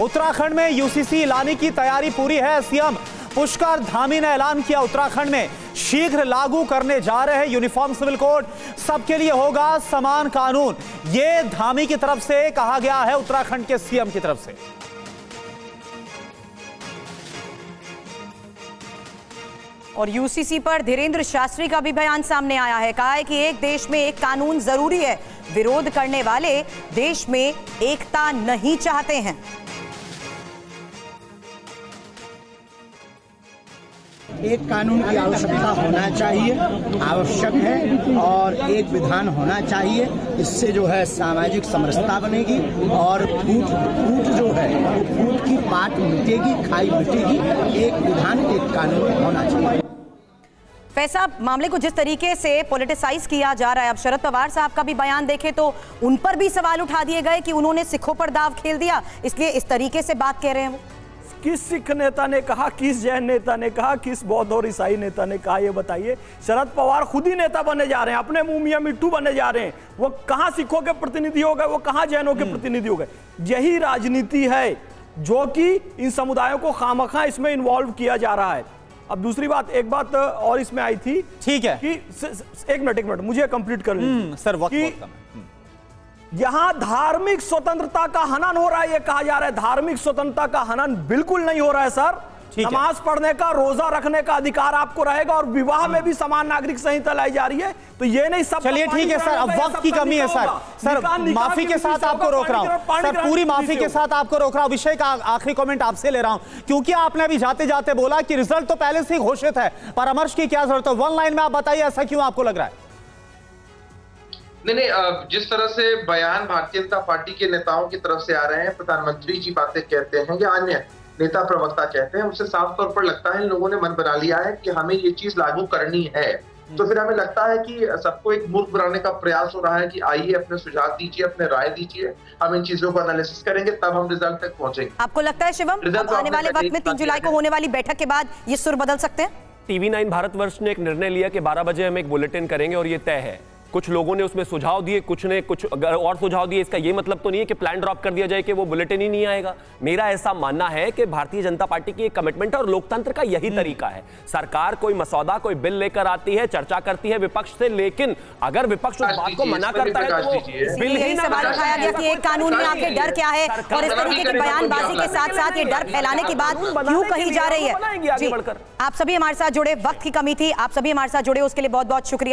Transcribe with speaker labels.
Speaker 1: उत्तराखंड में यूसीसी लाने की तैयारी पूरी है। सीएम पुष्कर धामी ने ऐलान किया, उत्तराखंड में शीघ्र लागू करने जा रहे हैं यूनिफॉर्म सिविल कोड, सबके लिए होगा समान कानून। यह धामी की तरफ से कहा गया है, उत्तराखंड के सीएम की तरफ से।
Speaker 2: और यूसीसी पर धीरेन्द्र शास्त्री का भी बयान सामने आया है। कहा है कि एक देश में एक कानून जरूरी है, विरोध करने वाले देश में एकता नहीं चाहते हैं।
Speaker 3: एक कानून की आवश्यकता होना चाहिए, आवश्यक है, और एक विधान होना चाहिए। इससे जो है सामाजिक समरसता बनेगी और फूट जो है वो फूट की पाट मिटेगी, खाई मिटेगी। एक विधान, एक कानून होना चाहिए।
Speaker 2: फैसाब, मामले को जिस तरीके से पॉलिटिसाइज किया जा रहा है, अब शरद पवार साहब का भी बयान देखें तो उन पर भी सवाल उठा दिए गए कि उन्होंने सिखों पर दाव खेल दिया, इसलिए इस तरीके से बात कह रहे हैं वो।
Speaker 4: किस सिख नेता ने कहा, किस जैन नेता ने कहा, किस बौद्ध और ईसाई नेता ने कहा, ये बताइए। शरद पवार खुद ही नेता बने जा रहे हैं, अपने मुंह मियां मिट्टू बने जा रहे हैं। वो कहां सिखों के प्रतिनिधि हो गए, वो कहां जैनों के प्रतिनिधि हो गए। यही राजनीति है जो कि इन समुदायों को खामखा इसमें इन्वॉल्व किया जा रहा है। अब दूसरी बात, एक बात और इसमें आई थी,
Speaker 1: ठीक है
Speaker 4: कि एक मिनट मुझे कंप्लीट कर लीजिए
Speaker 1: सर, वक्त
Speaker 4: यहां धार्मिक स्वतंत्रता का हनन हो रहा है, ये कहा जा रहा है। धार्मिक स्वतंत्रता का हनन बिल्कुल नहीं हो रहा है सर। नमाज पढ़ने का, रोजा रखने का अधिकार आपको रहेगा, और विवाह में भी समान नागरिक संहिता लाई जा रही है। तो ये नहीं सब।
Speaker 1: चलिए ठीक है सर, अब वक्त की कमी है सर। सर माफी के साथ आपको रोक रहा हूं सर, पूरी माफी के साथ आपको रोक रहा हूं। विषय का आखिरी कमेंट आपसे ले रहा हूं, क्योंकि आपने अभी जाते जाते बोला कि रिजल्ट तो पहले से ही घोषित है, परामर्श की क्या जरूरत है। वन लाइन में आप बताइए, ऐसा क्यों आपको लग रहा है?
Speaker 5: नहीं, जिस तरह से बयान भारतीय जनता पार्टी के नेताओं की तरफ से आ रहे हैं, प्रधानमंत्री जी बातें कहते हैं या अन्य नेता प्रवक्ता कहते हैं, उससे साफ तौर पर लगता है इन लोगों ने मन बना लिया है कि हमें ये चीज लागू करनी है। तो फिर हमें लगता है कि सबको एक मूर्ख बनाने का प्रयास हो रहा है कि आइए अपने सुझाव दीजिए, अपने राय दीजिए, हम इन चीजों को एनालिसिस करेंगे, तब हम रिजल्ट तक पहुंचेंगे।
Speaker 2: आपको लगता है शिवम, आने वाले वक्त में 3 जुलाई को होने वाली बैठक के बाद ये सुर बदल सकते हैं?
Speaker 6: TV9 भारतवर्ष ने एक निर्णय लिया कि 12 बजे हम एक बुलेटिन करेंगे और ये तय है। कुछ लोगों ने उसमें सुझाव दिए, कुछ ने कुछ और सुझाव दिए। इसका ये मतलब तो नहीं है कि प्लान ड्रॉप कर दिया जाए कि वो बुलेटिन ही नहीं आएगा। मेरा ऐसा मानना है कि भारतीय जनता पार्टी की एक कमिटमेंट है और लोकतंत्र का यही तरीका है। सरकार कोई मसौदा, कोई बिल लेकर आती है, चर्चा करती है विपक्ष से, लेकिन अगर विपक्ष उस बात को मना करता है तो वो बिल ही ना।
Speaker 2: सवाल उठाया गया कि एक कानून में आखिर डर क्या है, और इस तरीके की बयानबाजी के साथ साथ ये डर फैलाने की बात क्यों कही जा रही है। आप सभी हमारे साथ जुड़े, वक्त की कमी थी, आप सभी हमारे साथ जुड़े, उसके लिए बहुत बहुत शुक्रिया।